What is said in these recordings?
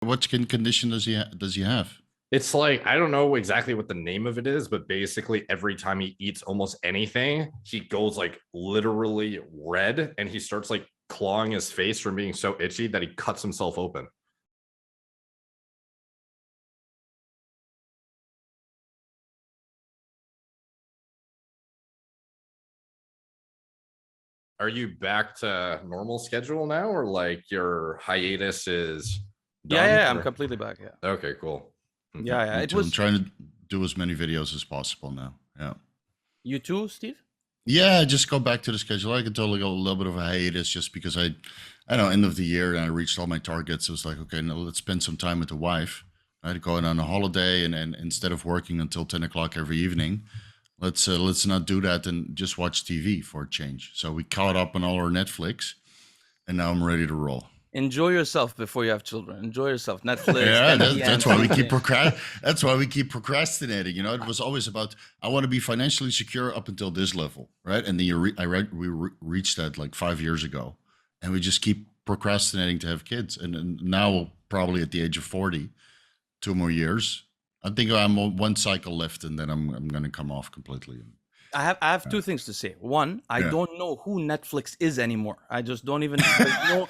What skin condition does he have? It's like, I don't know exactly what the name of it is, but basically every time he eats almost anything, he goes like literally red and he starts like clawing his face from being so itchy that he cuts himself open. Are you back to normal schedule now, or like your hiatus is done? Yeah, I'm or? completely back. Yeah. Okay, cool. Okay. Yeah. Me It too. I'm was trying to do as many videos as possible now. Yeah. you too, Steve? Yeah, just go back to the schedule. I could totally go a little bit of a hiatus just because I know, end of the year and I reached all my targets. It was like, okay, now let's spend some time with the wife. I had going on a holiday, and instead of working until 10 o'clock every evening, let's not do that and just watch TV for a change. So we caught up on all our Netflix, and now I'm ready to roll. Enjoy yourself before you have children. Enjoy yourself. Netflix, Yeah, 10 p.m. that's why we keep 10 p.m. that's why we keep procrastinating. You know, it was always about I want to be financially secure up until this level, right? And then reached that like 5 years ago, and we just keep procrastinating to have kids. And now probably at the age of 40, 2 more years. I think I'm one cycle left, and then I'm going to come off completely. I have two things to say. One, I Yeah. don't know who Netflix is anymore. I just don't even know.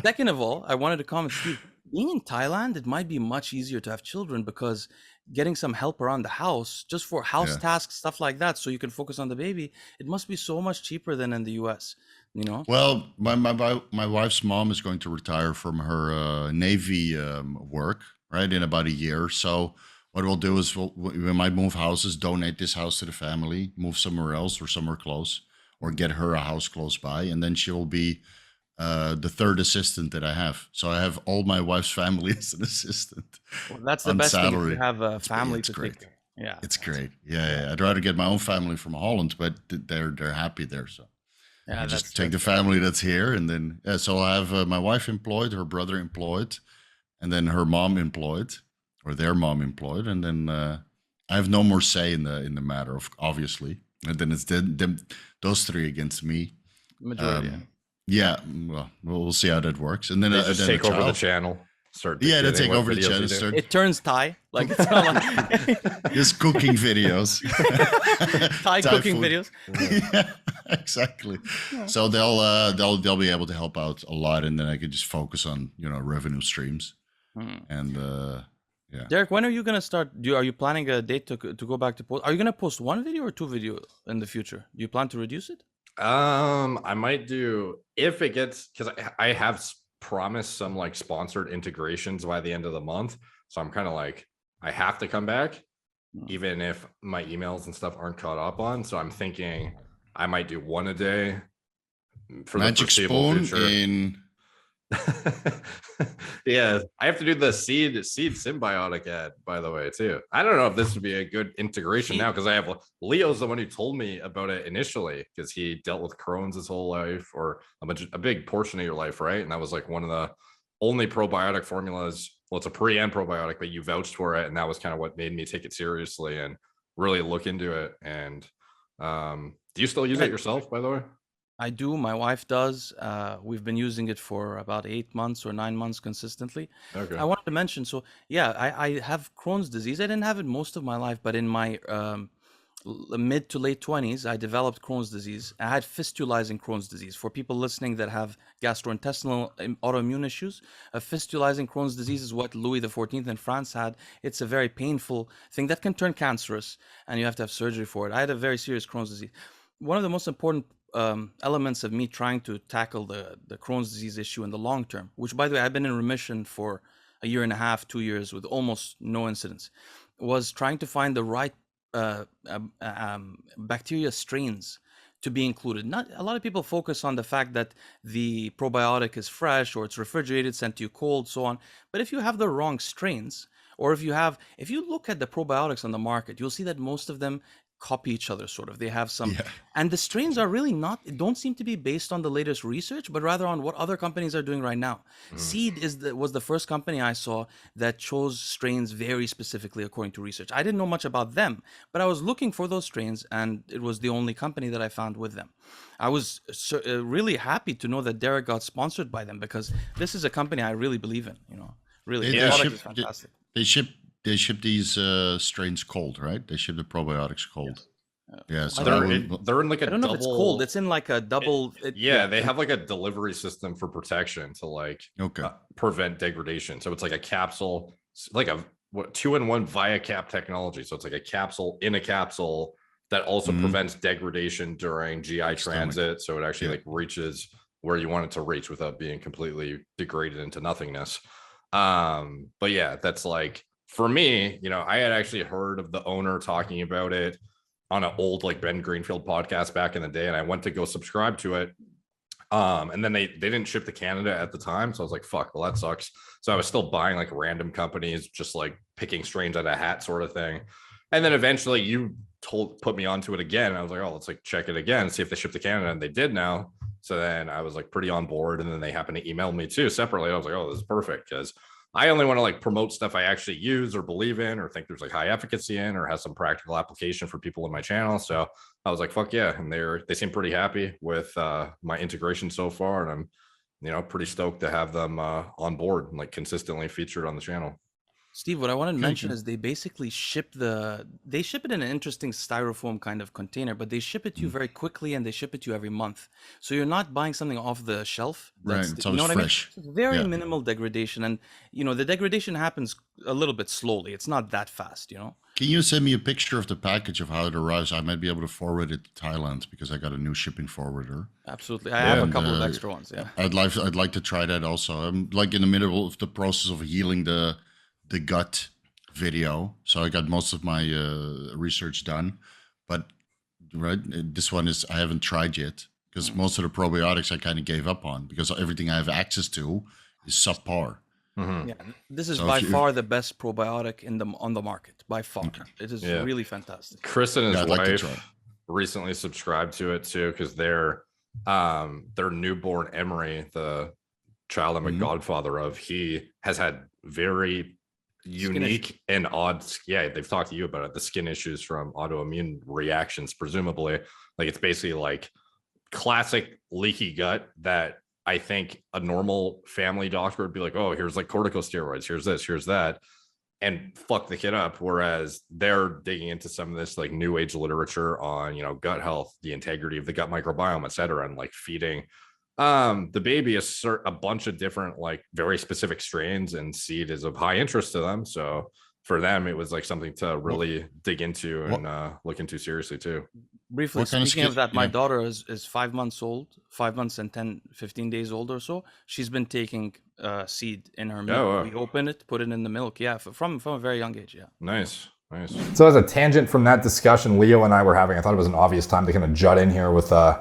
Second of all, I wanted to comment, Steve, being in Thailand, it might be much easier to have children because getting some help around the house, just for house Yeah. tasks, stuff like that, so you can focus on the baby, it must be so much cheaper than in the US, you know? Well, my wife's mom is going to retire from her Navy work, right, in about a year. So what we'll do is we might move houses, donate this house to the family, move somewhere else or somewhere close, or get her a house close by, and then she will be the third assistant that I have. So I have all my wife's family as an assistant Well, that's the on best thing if you salary. have a It's family it's to take great. care. Yeah. It's great. Yeah. I'd rather get my own family from Holland, but they're happy there. So Yeah, you just that's take the family that's here, and then so I'll have my wife employed, her brother employed, and then her mom employed, or their mom employed, and then I have no more say in the matter, of obviously, and then it's them those three against me. majority. Yeah. Yeah, well, we'll see how that works, and then They just then a take over the child. channel. Start Yeah, they dictating take what over the videos channel. you do. Start It turns Thai. Like it's not like just cooking videos, Thai cooking food. videos. Yeah, exactly. So they'll be able to help out a lot, and then I could just focus on revenue streams. Hmm. And yeah, Derek, when are you gonna start? Are you planning a date to go back to post? Are you gonna post one video or two video in the future? Do you plan to reduce it? I might do if it gets, because I have promised some like sponsored integrations by the end of the month. So I'm kind of like, I have to come back, even if my emails and stuff aren't caught up on. So I'm thinking I might do one a day for the Magic foreseeable Spoon future. in. Yeah, I have to do the seed symbiotic ad, by the way, too. I don't know if this would be a good integration now, because I have Leo's the one who told me about it initially, because he dealt with Crohn's his whole life, or a big portion of your life, right? And that was like one of the only probiotic formulas. Well, it's a pre and probiotic, but you vouched for it, and that was kind of what made me take it seriously and really look into it. And do you still use it yourself, by the way? I do. My wife does. We've been using it for about 8 months or 9 months consistently. Okay. I wanted to mention, so yeah, I have Crohn's disease. I didn't have it most of my life, but in my mid to late 20s, I developed Crohn's disease. I had fistulizing Crohn's disease. For people listening that have gastrointestinal autoimmune issues, a fistulizing Crohn's disease is what Louis XIV in France had. It's a very painful thing that can turn cancerous, and you have to have surgery for it. I had a very serious Crohn's disease. One of the most important elements of me trying to tackle the Crohn's disease issue in the long term, which, by the way, I've been in remission for a year and a half, 2 years with almost no incidents, was trying to find the right bacteria strains to be included. Not a lot of people focus on the fact that the probiotic is fresh or it's refrigerated, sent to you cold, so on. But if you have the wrong strains, or if you look at the probiotics on the market, you'll see that most of them copy each other, sort of. They have some, Yeah. and the strains are really don't seem to be based on the latest research, but rather on what other companies are doing right now. Seed was the first company I saw that chose strains very specifically according to research. I didn't know much about them, but I was looking for those strains, and it was the only company that I found with them. I was really happy to know that Derek got sponsored by them, because this is a company I really believe in. Really, They, the they Yeah. product ship is they, fantastic. they ship they ship these strains cold, right? They ship the probiotics cold. Yes. Yeah, I so I don't They're know. wouldn't. they're in like a I don't know if it's cold. double. It's in like a double. Yeah, they have like a delivery system for protection to like Okay. prevent degradation. So it's like a capsule, like a 2-in-1 via cap technology. So it's like a capsule in a capsule that also Mhm. prevents degradation during GI Stomach. transit. So it actually Yeah. like reaches where you want it to reach without being completely degraded into nothingness. But yeah, that's like for me, I had actually heard of the owner talking about it on an old like Ben Greenfield podcast back in the day, and I went to go subscribe to it. And then they didn't ship to Canada at the time, so I was like, "Fuck, well that sucks." So I was still buying like random companies, just like picking strains out of a hat, sort of thing. And then eventually, you put me onto it again. And I was like, "Oh, let's like check it again, see if they ship to Canada," and they did now. So then I was like pretty on board, and then they happened to email me too separately. I was like, "Oh, this is perfect," because I only want to like promote stuff I actually use or believe in or think there's like high efficacy in or has some practical application for people in my channel. So I was like, fuck yeah. And they seem pretty happy with my integration so far. And I'm, pretty stoked to have them on board and like consistently featured on the channel. Steve, what I wanted to Okay, mention good. is they basically ship it in an interesting styrofoam kind of container, but they ship it to you Mm. very quickly and they ship it to you every month. So you're not buying something off the shelf. Right. That's It's you know always what I mean? fresh. So it's very Yeah. minimal degradation, and the degradation happens a little bit slowly. It's not that fast. Can you send me a picture of the package of how it arrives? I might be able to forward it to Thailand because I got a new shipping forwarder. Absolutely. I have a And couple of extra ones. Yeah. I'd like to try that also. I'm like in the middle of the process of healing the gut video, so I got most of my research done. But right, this one is I haven't tried yet because most of the probiotics I kind of gave up on because everything I have access to is subpar. Mhm. Yeah, this is So by if you, far the best probiotic on the market, by far. okay, It is Yeah. really fantastic. Chris and his yeah, I'd like to try. wife recently subscribed to it too because their newborn Emery, the child I'm a Mhm. godfather of, he has had very Skin issue. unique and odd. Yeah, they've talked to you about it. The skin issues from autoimmune reactions, presumably. Like it's basically like classic leaky gut that I think a normal family doctor would be like, oh, here's like corticosteroids, here's this, here's that, and fuck the kid up. Whereas they're digging into some of this like new age literature on, gut health, the integrity of the gut microbiome, et cetera, and like feeding the baby a bunch of different like very specific strains, and seed is of high interest to them. So for them, it was like something to What really dig into what and look into seriously too. Briefly what kind of speaking skin? of that, my Yeah. daughter is 5 months old, 5 months and 10, 15 days old or so. She's been taking seed in her milk. Oh, We open it, put it in the milk. Yeah, from a very young age. Yeah. nice. So as a tangent from that discussion Leo and I were having, I thought it was an obvious time to kind of jut in here with a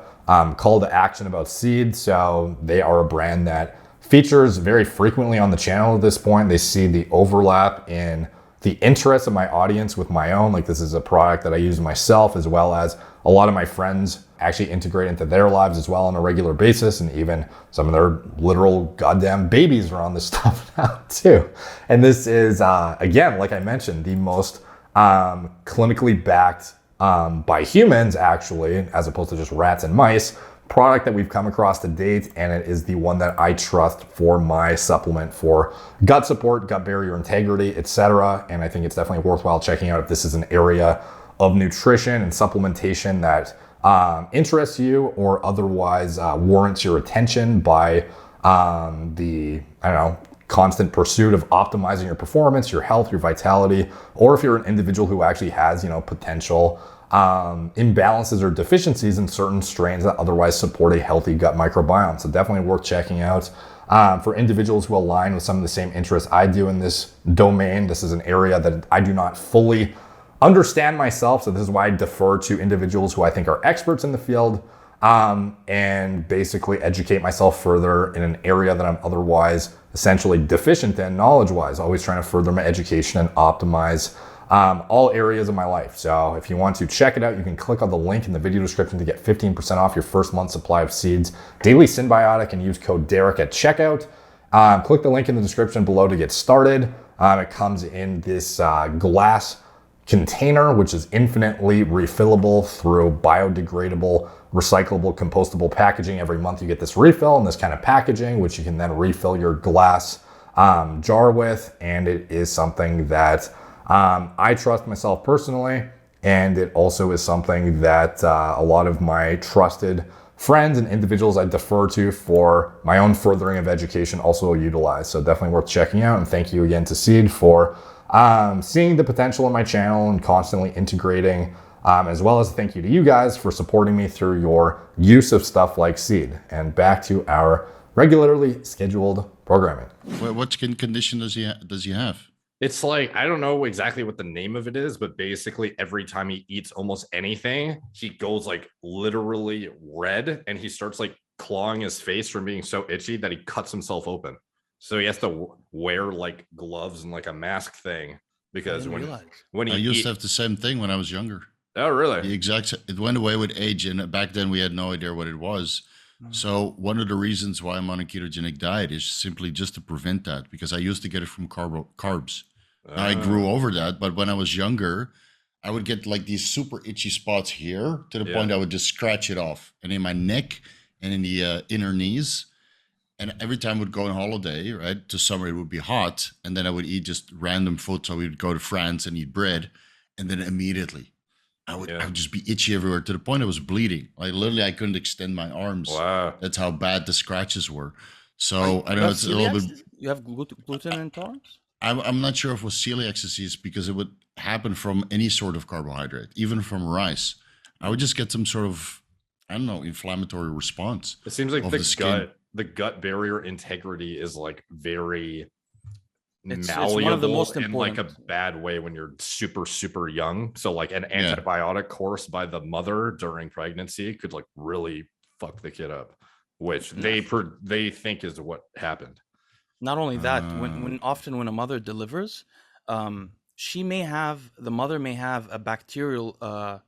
call to action about Seed. So they are a brand that features very frequently on the channel at this point. They see the overlap in the interest of my audience with my own. Like this is a product that I use myself, as well as a lot of my friends actually integrate into their lives as well on a regular basis. And even some of their literal goddamn babies are on this stuff now too. And this is, again, like I mentioned, the most clinically backed by humans, actually, as opposed to just rats and mice, product that we've come across to date. And it is the one that I trust for my supplement for gut support, gut barrier integrity, etc. And I think it's definitely worthwhile checking out if this is an area of nutrition and supplementation that interests you or otherwise warrants your attention by constant pursuit of optimizing your performance, your health, your vitality, or if you're an individual who actually has, potential imbalances or deficiencies in certain strains that otherwise support a healthy gut microbiome. So definitely worth checking out. For individuals who align with some of the same interests I do in this domain, this is an area that I do not fully understand myself. So this is why I defer to individuals who I think are experts in the field, and basically educate myself further in an area that I'm otherwise essentially deficient in knowledge-wise, always trying to further my education and optimize all areas of my life. So if you want to check it out, you can click on the link in the video description to get 15% off your first month supply of Seeds Daily Symbiotic and use code Derek at checkout. Click the link in the description below to get started. It comes in this glass container, which is infinitely refillable through biodegradable, recyclable, compostable packaging. Every month you get this refill in this kind of packaging, which you can then refill your glass jar with, and it is something that I trust myself personally, and it also is something that a lot of my trusted friends and individuals I defer to for my own furthering of education also utilize. So definitely worth checking out. And thank you again to Seed for seeing the potential in my channel and constantly integrating, as well as thank you to you guys for supporting me through your use of stuff like Seed. And back to our regularly scheduled programming. What skin condition does he have? It's like, I don't know exactly what the name of it is, but basically every time he eats almost anything, he goes like literally red, and he starts like clawing his face from being so itchy that he cuts himself open. So he has to wear like gloves and like a mask thing, because when he I used to have the same thing when I was younger. Oh, really? The exact, it went away with age, and back then we had no idea what it was. So one of the reasons why I'm on a ketogenic diet is simply just to prevent that, because I used to get it from carbs. Now I grew over that, but when I was younger, I would get like these super itchy spots here to the point I would just scratch it off, and in my neck and in the inner knees. And every time we'd go on holiday, right, to summer, it would be hot, and then I would eat just random food. So we'd go to France and eat bread, and then immediately I would just be itchy everywhere to the point I was bleeding. Like literally, I couldn't extend my arms. Wow. That's how bad the scratches were. So I don't know. It's a little bit. You have gluten intolerance? I'm not sure if it was celiac disease, because it would happen from any sort of carbohydrate, even from rice. I would just get some sort of, I don't know, inflammatory response. It seems like of the gut barrier integrity is like very It's malleable one of the most in like a important. bad way when you're super young. So like an antibiotic course by the mother during pregnancy could like really fuck the kid up, which they think is what happened. Not only that, when often when a mother delivers, the mother may have a bacterial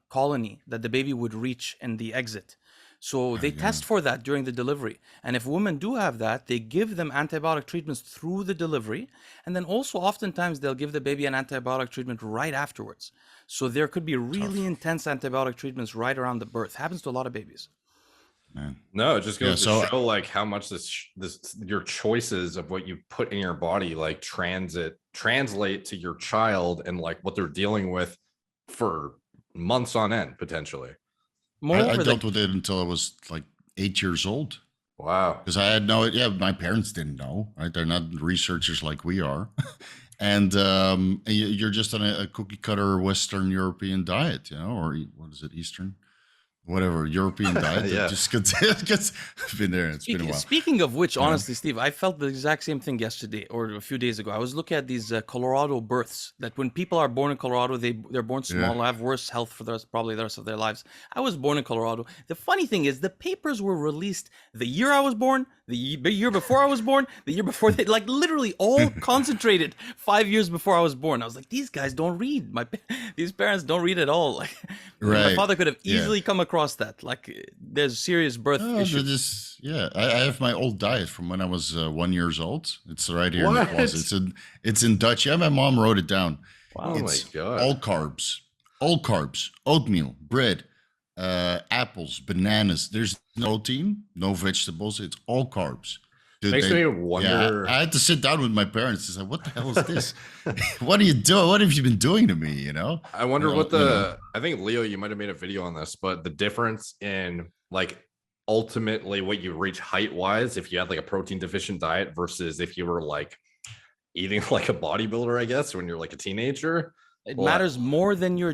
colony that the baby would reach in the exit. So they test for that during the delivery. And if women do have that, they give them antibiotic treatments through the delivery. And then also oftentimes they'll give the baby an antibiotic treatment right afterwards. So there could be really intense antibiotic treatments right around the birth. Happens to a lot of babies. Man. No, it just goes to show like how much this your choices of what you put in your body like translate to your child, and like what they're dealing with for months on end potentially. I dealt with it until I was like 8 years old. Wow. Because I had my parents didn't know, right? They're not researchers like we are. And you're just on a cookie cutter Western European diet, or what is it, Eastern? Whatever, European diet. That just gets been there. It's been a while. Speaking of which, honestly, Steve, I felt the exact same thing yesterday or a few days ago. I was looking at these Colorado births, that when people are born in Colorado, they're born small, have worse health for probably the rest of their lives. I was born in Colorado. The funny thing is, the papers were released the year I was born, the year before I was born, the year before they, like literally all concentrated 5 years before I was born. I was like, these guys don't read. These parents don't read at all. Like, my father could have easily come across that. Like, there's serious birth issues. I have my old diet from when I was 1 year old. It's right here in the closet. It's in Dutch. Yeah, my mom wrote it down. Wow. It's my God. all carbs, oatmeal, bread, apples, bananas. There's no protein, no vegetables. It's all carbs. Dude, Makes me wonder. I had to sit down with my parents and say, "What the hell is this? What are you doing? What have you been doing to me?" I wonder I think Leo, you might have made a video on this, but the difference in like ultimately what you reach height wise, if you had like a protein deficient diet versus if you were like eating like a bodybuilder, I guess, when you're like a teenager. It matters more than your